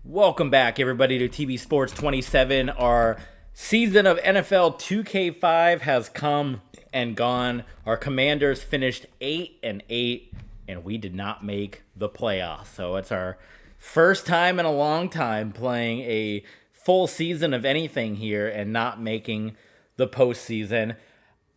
Welcome back, everybody, to TV Sports 27. Our season of NFL 2K5 has come and gone. Our Commanders finished 8-8, and we did not make the playoffs. So it's our first time in a long time playing a full season of anything here and not making the postseason.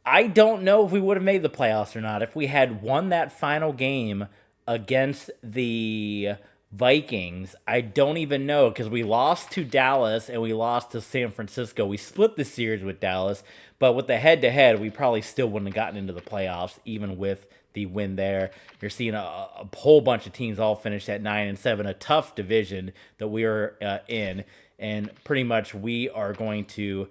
I don't know if we would have made the playoffs or not if we had won that final game against the Vikings. I don't even know because we lost to Dallas and we lost to San Francisco. We split the series with Dallas, but with the head-to-head, we probably still wouldn't have gotten into the playoffs even with the win there. You're seeing a whole bunch of teams all finish at 9-7, a tough division that we are in, and pretty much we are going to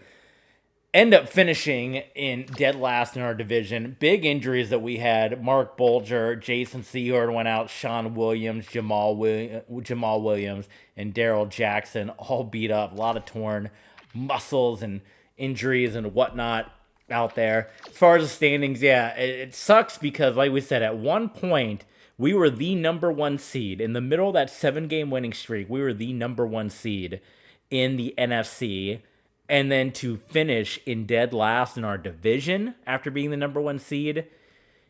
end up finishing in dead last in our division. Big injuries that we had: Mark Bulger, Jason Sehorn went out, Sean Williams, Jamal Williams, and Daryl Jackson all beat up. A lot of torn muscles and injuries and whatnot out there. As far as the standings, yeah, it sucks because, like we said, at one point we were the number one seed. In the middle of that 7-game winning streak, we were the number one seed in the NFC. And then to finish in dead last in our division after being the number one seed,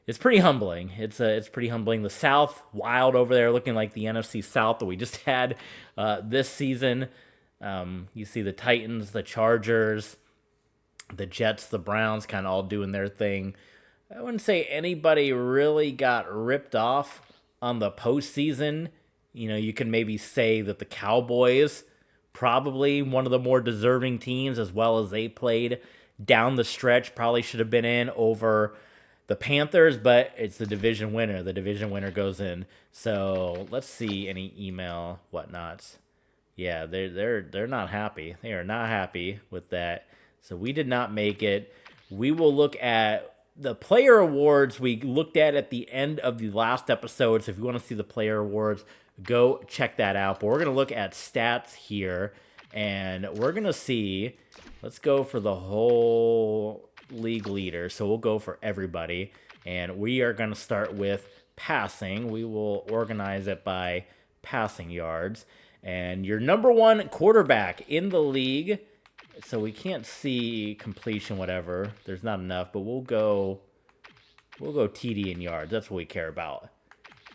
it's pretty humbling. It's pretty humbling. The South, wild over there, looking like the NFC South that we just had this season. You see the Titans, the Chargers, the Jets, the Browns kind of all doing their thing. I wouldn't say anybody really got ripped off on the postseason. You know, you can maybe say that the Cowboys, probably one of the more deserving teams, as well as they played down the stretch, probably should have been in over the Panthers, but it's the division winner. The division winner goes in. So let's see any email whatnots. Yeah, they're not happy. They are not happy with that. So we did not make it. We will look at the player awards we looked at the end of the last episode. So if you want to see the player awards, go check that out. But we're going to look at stats here, and we're going to see, let's go for the whole league leader. So we'll go for everybody, and we are going to start with passing. We will organize it by passing yards. And your number one quarterback in the league, so we can't see completion, whatever. There's not enough, but we'll go TD in yards. That's what we care about.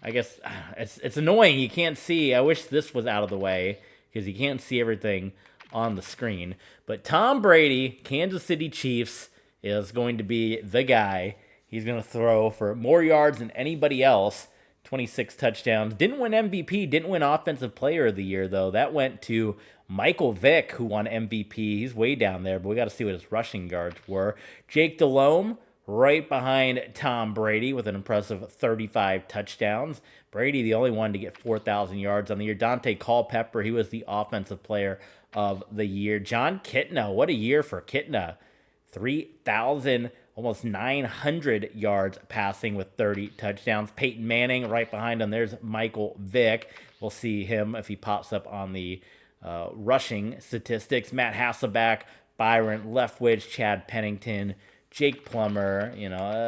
I guess it's annoying. You can't see. I wish this was out of the way because you can't see everything on the screen. But Tom Brady, Kansas City Chiefs, is going to be the guy. He's going to throw for more yards than anybody else. 26 touchdowns. Didn't win MVP. Didn't win Offensive Player of the Year, though. That went to Michael Vick, who won MVP. He's way down there, but we got to see what his rushing yards were. Jake Delhomme, right behind Tom Brady with an impressive 35 touchdowns. Brady, the only one to get 4,000 yards on the year. Dante Culpepper, he was the Offensive Player of the Year. John Kitna, what a year for Kitna. 3,000, almost 900 yards passing with 30 touchdowns. Peyton Manning right behind him. There's Michael Vick. We'll see him if he pops up on the rushing statistics. Matt Hasselbeck, Byron Leftwich, Chad Pennington, Jake Plummer.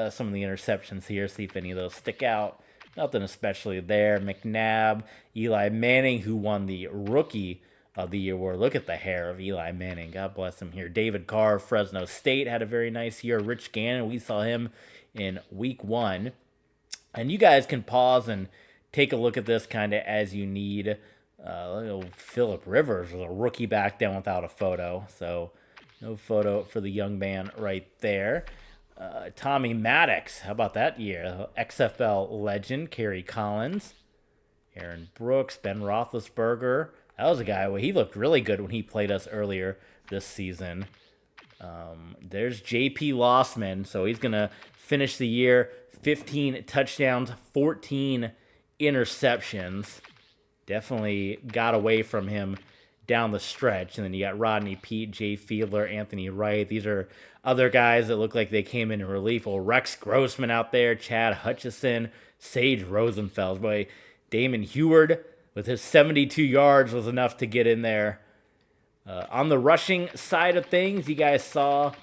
Some of the interceptions here. See if any of those stick out. Nothing especially there. McNabb, Eli Manning, who won the Rookie of the Year award. Look at the hair of Eli Manning. God bless him here. David Carr, Fresno State, had a very nice year. Rich Gannon, we saw him in week 1. And you guys can pause and take a look at this kind of as you need. Phillip Rivers was a rookie back then without a photo. So no photo for the young man right there. Tommy Maddox, how about that year? XFL legend, Kerry Collins. Aaron Brooks, Ben Roethlisberger. That was a guy, he looked really good when he played us earlier this season. There's J.P. Lossman, so he's going to finish the year 15 touchdowns, 14 interceptions. Definitely got away from him down the stretch. And then you got Rodney Peete, Jay Fiedler, Anthony Wright. These are other guys that look like they came in relief. Well, Rex Grossman out there, Chad Hutchison, Sage Rosenfels. Boy, Damon Heward with his 72 yards was enough to get in there. On the rushing side of things, you guys saw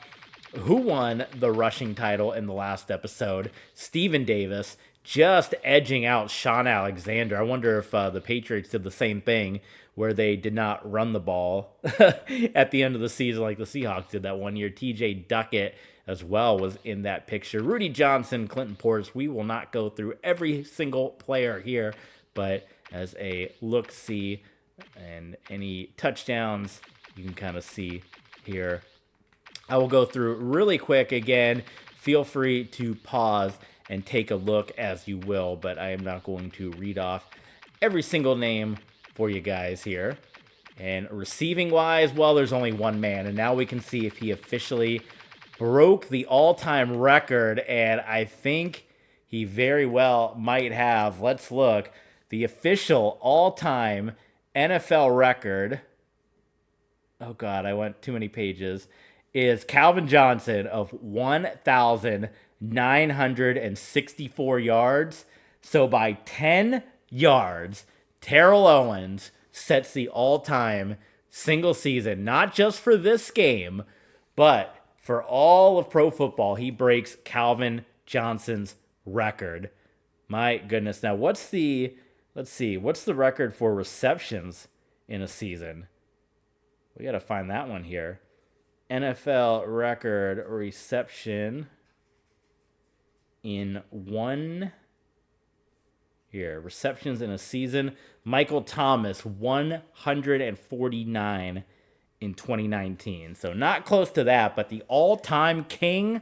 who won the rushing title in the last episode. Steven Davis, just edging out Sean Alexander. I wonder if the Patriots did the same thing where they did not run the ball at the end of the season like the Seahawks did that one year. TJ Duckett as well was in that picture. Rudy Johnson, Clinton Portis. We will not go through every single player here, but as a look-see and any touchdowns you can kind of see here. I will go through really quick again. Feel free to pause and take a look as you will, but I am not going to read off every single name for you guys here. And receiving wise, well, there's only one man, and now we can see if he officially broke the all-time record, and I think he very well might have. Let's look. The official all-time NFL record, oh god, I went too many pages, is Calvin Johnson of 1,964 yards. So by 10 yards, Terrell Owens sets the all-time single season, not just for this game, but for all of pro football. He breaks Calvin Johnson's record. My goodness. Now, what's the record for receptions in a season? We got to find that one here. NFL record reception in one here. Receptions in a season. Michael Thomas, 149 in 2019. So not close to that, but the all-time king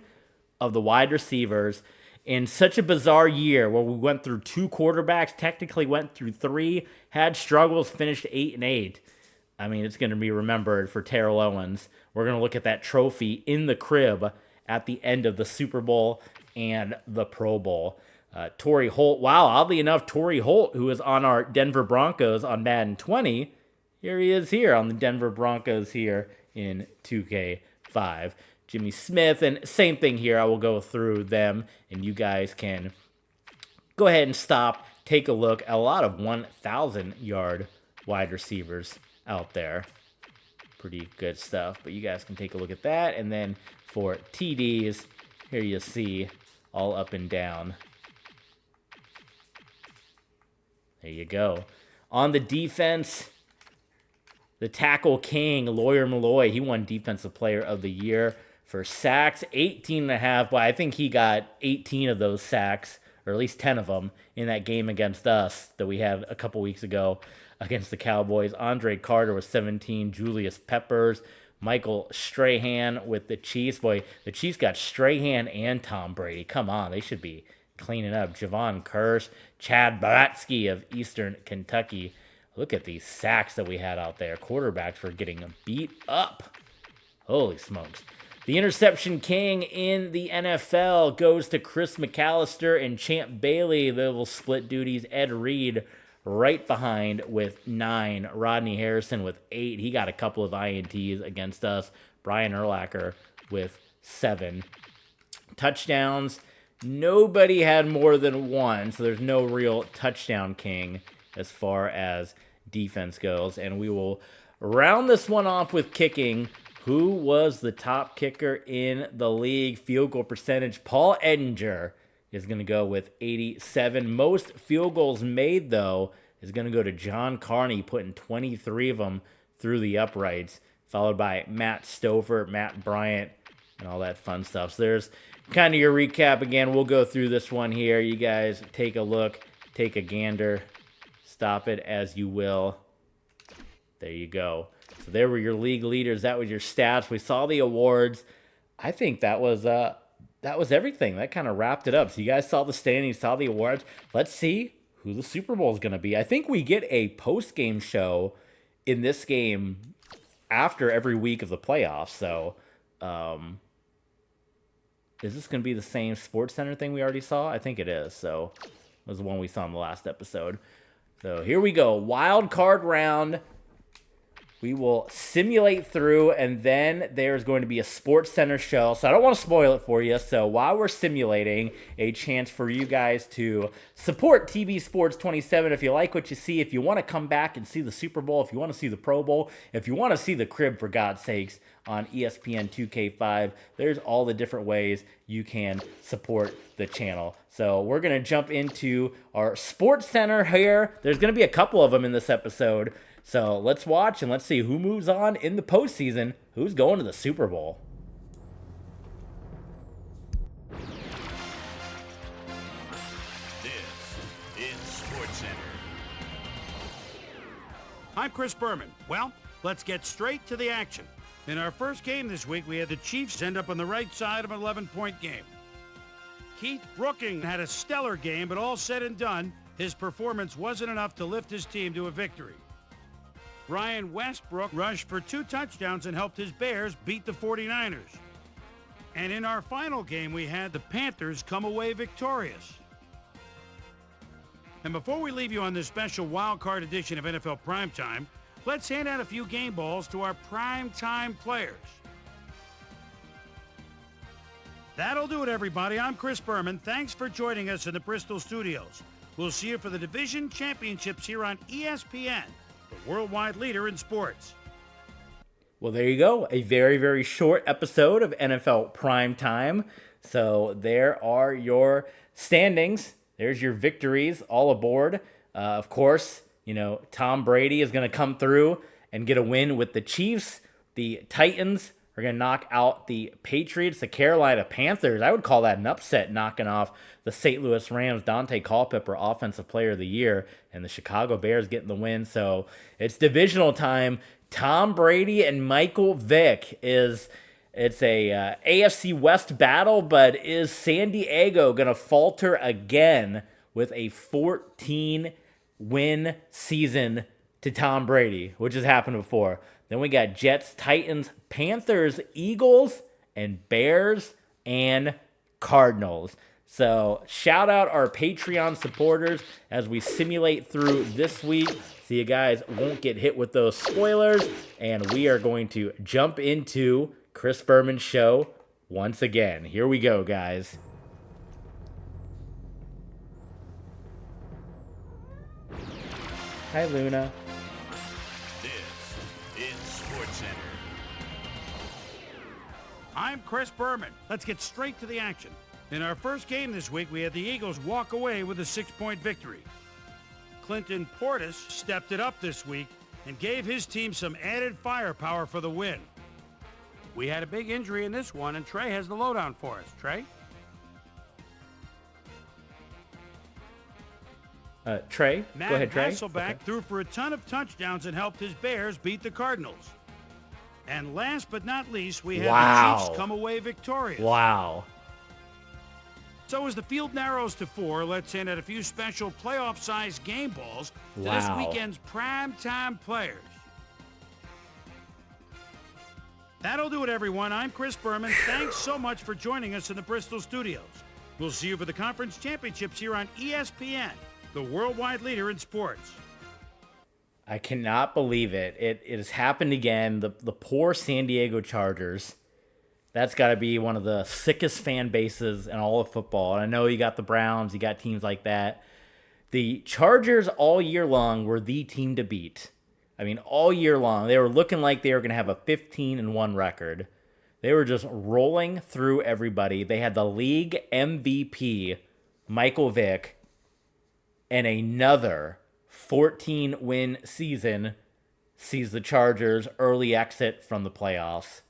of the wide receivers in such a bizarre year where we went through 2 quarterbacks, technically went through 3, had struggles, finished 8-8. I mean, it's going to be remembered for Terrell Owens. We're going to look at that trophy in the crib at the end of the Super Bowl and the Pro Bowl. Torrey Holt, wow, oddly enough, Torrey Holt, who is on our Denver Broncos on Madden 20, here he is here on the Denver Broncos here in 2K5. Jimmy Smith, and same thing here. I will go through them, and you guys can go ahead and stop, take a look at a lot of 1,000-yard wide receivers out there. Pretty good stuff, but you guys can take a look at that. And then for TDs, here you see all up and down. There you go. On the defense, the tackle king, Lawyer Malloy, he won Defensive Player of the Year for sacks, 18.5. Well, I think he got 18 of those sacks, or at least 10 of them, in that game against us that we had a couple weeks ago against the Cowboys. Andre Carter was 17. Julius Peppers. Michael Strahan with the Chiefs. Boy, the Chiefs got Strahan and Tom Brady. Come on, they should be cleaning up. Javon Kirsch. Chad Blatsky of Eastern Kentucky. Look at these sacks that we had out there. Quarterbacks were getting beat up. Holy smokes. The interception king in the NFL goes to Chris McAllister and Champ Bailey. They will split duties. Ed Reed right behind with 9. Rodney Harrison with 8. He got a couple of INTs against us. Brian Urlacher with 7. Touchdowns. Nobody had more than 1, so there's no real touchdown king as far as defense goes. And we will round this one off with kicking. Who was the top kicker in the league? Field goal percentage. Paul Edinger is going to go with 87. Most field goals made, though, is going to go to John Carney, putting 23 of them through the uprights, followed by Matt Stover, Matt Bryant, and all that fun stuff. So there's kind of your recap again. We'll go through this one here. You guys take a look, take a gander, stop it as you will. There you go. So there were your league leaders. That was your stats. We saw the awards. I think that was everything. That kind of wrapped it up. So you guys saw the standings, saw the awards. Let's see who the Super Bowl is going to be. I think we get a post-game show in this game after every week of the playoffs. So is this going to be the same Sports Center thing we already saw? I think it is. So it was the one we saw in the last episode. So here we go. Wild card round. We will simulate through, and then there's going to be a Sports Center show. So I don't want to spoil it for you. So while we're simulating, a chance for you guys to support TB Sports 27. If you like what you see, if you want to come back and see the Super Bowl, if you want to see the Pro Bowl, if you want to see the crib, for God's sakes, on ESPN 2K5. There's all the different ways you can support the channel. So we're going to jump into our Sports Center here. There's going to be a couple of them in this episode. So let's watch and let's see who moves on in the postseason, who's going to the Super Bowl. I'm Chris Berman. Well, let's get straight to the action. In our first game this week, we had the Chiefs end up on the right side of an 11-point game. Keith Brooking had a stellar game, but all said and done, his performance wasn't enough to lift his team to a victory. Ryan Westbrook rushed for 2 touchdowns and helped his Bears beat the 49ers. And in our final game, we had the Panthers come away victorious. And before we leave you on this special wild card edition of NFL Primetime, let's hand out a few game balls to our primetime players. That'll do it, everybody. I'm Chris Berman. Thanks for joining us in the Bristol studios. We'll see you for the division championships here on ESPN, the worldwide leader in sports. Well, there you go. A very, very short episode of NFL Primetime. So there are your standings. There's your victories all aboard. Of course, you know, Tom Brady is going to come through and get a win with the Chiefs. The Titans are going to knock out the Patriots, the Carolina Panthers. I would call that an upset, knocking off the St. Louis Rams, Dante Culpepper, Offensive Player of the Year, and the Chicago Bears getting the win. So it's divisional time. Tom Brady and Michael Vick It's a AFC West battle, but is San Diego going to falter again with a 14-win season to Tom Brady, which has happened before? Then we got Jets, Titans, Panthers, Eagles, and Bears and Cardinals. So shout out our Patreon supporters as we simulate through this week so you guys won't get hit with those spoilers. And we are going to jump into Chris Berman's show once again. Here we go, guys. Hi, Luna. This is SportsCenter. I'm Chris Berman. Let's get straight to the action. In our first game this week, we had the Eagles walk away with a 6-point victory. Clinton Portis stepped it up this week and gave his team some added firepower for the win. We had a big injury in this one, and Trey has the lowdown for us. Trey? Trey? Matt Go ahead, Trey. Hasselbeck threw for a ton of touchdowns and helped his Bears beat the Cardinals. And last but not least, we had the Chiefs come away victorious. Wow. So as the field narrows to 4, let's hand out a few special playoff-sized game balls to this weekend's primetime players. That'll do it, everyone. I'm Chris Berman. Thanks so much for joining us in the Bristol studios. We'll see you for the conference championships here on ESPN, the worldwide leader in sports. I cannot believe it. It has happened again. The poor San Diego Chargers. That's got to be one of the sickest fan bases in all of football. And I know you got the Browns, you got teams like that. The Chargers all year long were the team to beat. I mean, all year long, they were looking like they were going to have a 15-1 record. They were just rolling through everybody. They had the league MVP, Michael Vick, and another 14-win season sees the Chargers early exit from the playoffs.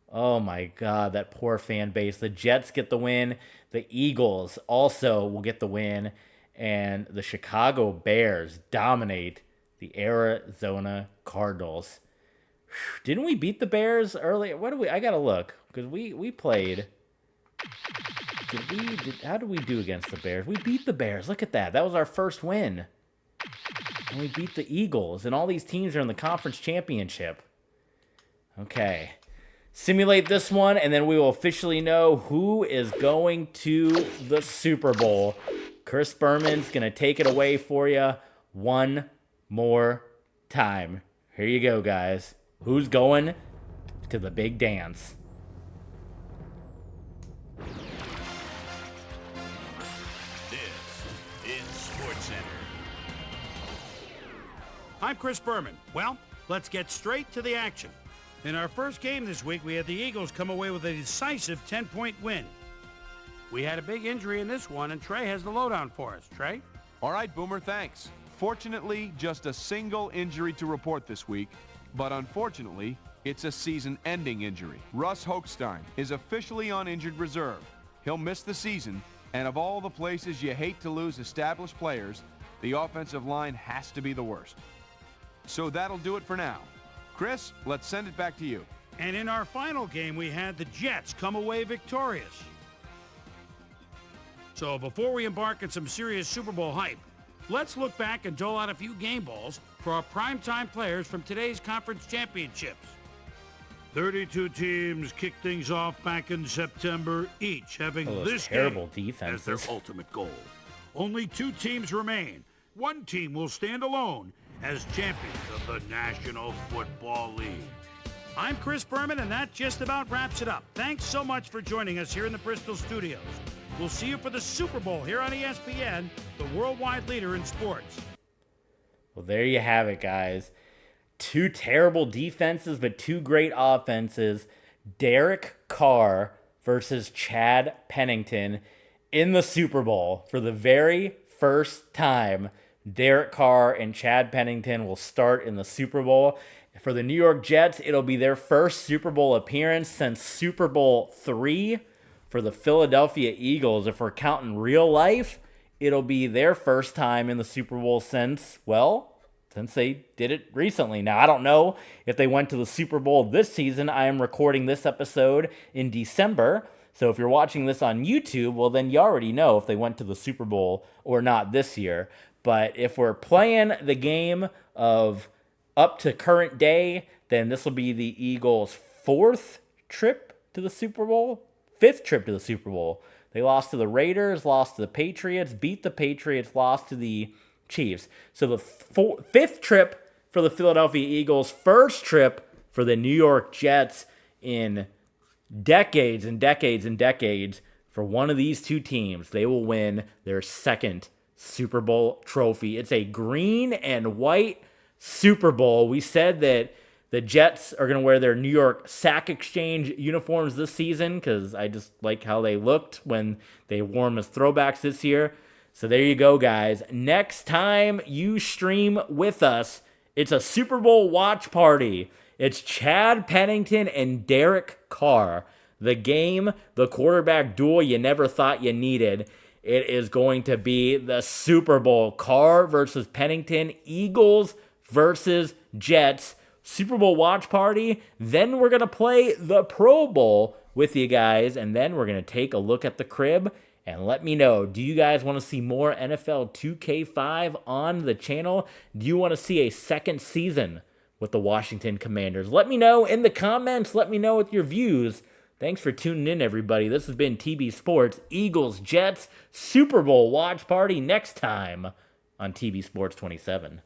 Oh my God, that poor fan base. The Jets get the win. The Eagles also will get the win. And the Chicago Bears dominate the Arizona Cardinals. Didn't we beat the Bears early? I gotta look, because we played. How did we do against the Bears? We beat the Bears. Look at that. That was our first win. And we beat the Eagles. And all these teams are in the conference championship. Okay. Simulate this one, and then we will officially know who is going to the Super Bowl. Chris Berman's going to take it away for you one more time. Here you go, guys. Who's going to the big dance? This is SportsCenter. I'm Chris Berman. Well, let's get straight to the action. In our first game this week, we had the Eagles come away with a decisive 10-point win. We had a big injury in this one, and Trey has the lowdown for us. Trey? All right, Boomer, thanks. Fortunately, just a single injury to report this week, but unfortunately, it's a season-ending injury. Russ Hochstein is officially on injured reserve. He'll miss the season, and of all the places you hate to lose established players, the offensive line has to be the worst. So that'll do it for now. Chris, let's send it back to you. And in our final game, we had the Jets come away victorious. So before we embark on some serious Super Bowl hype, let's look back and dole out a few game balls for our primetime players from today's conference championships. 32 teams kicked things off back in September, each having this terrible game as their defenses. ultimate goal. Only 2 teams remain. One team will stand alone as champions of the National Football League. I'm Chris Berman, and that just about wraps it up. Thanks so much for joining us here in the Bristol studios. We'll see you for the Super Bowl here on ESPN, the worldwide leader in sports. Well, there you have it, guys. 2 terrible defenses, but 2 great offenses. Derek Carr versus Chad Pennington in the Super Bowl. For the very first time, Derek Carr and Chad Pennington will start in the Super Bowl. For the New York Jets, it'll be their first Super Bowl appearance since Super Bowl III. For the Philadelphia Eagles, if we're counting real life, it'll be their first time in the Super Bowl since they did it recently. Now, I don't know if they went to the Super Bowl this season. I am recording this episode in December. So if you're watching this on YouTube, well, then you already know if they went to the Super Bowl or not this year. But if we're playing the game of up to current day, then this will be the Eagles' 4th trip to the Super Bowl, 5th trip to the Super Bowl. They lost to the Raiders, lost to the Patriots, beat the Patriots, lost to the Chiefs. So the 5th trip for the Philadelphia Eagles, 1st trip for the New York Jets in decades and decades and decades. For one of these 2 teams, they will win their 2nd Super Bowl trophy. It's a green and white Super Bowl. We said that the Jets are going to wear their New York Sack Exchange uniforms this season because I just like how they looked when they wore them as throwbacks this year. So there you go, guys. Next time you stream with us, it's a Super Bowl watch party. It's Chad Pennington and Derek Carr. The game, the quarterback duel you never thought you needed. It is going to be the Super Bowl. Carr versus Pennington. Eagles versus Jets. Super Bowl watch party. Then we're going to play the Pro Bowl with you guys. And then we're going to take a look at the crib. And let me know, do you guys want to see more NFL 2K5 on the channel? Do you want to see a 2nd season with the Washington Commanders? Let me know in the comments. Let me know with your views. Thanks for tuning in, everybody. This has been TB Sports, Eagles, Jets, Super Bowl watch party next time on TB Sports 27.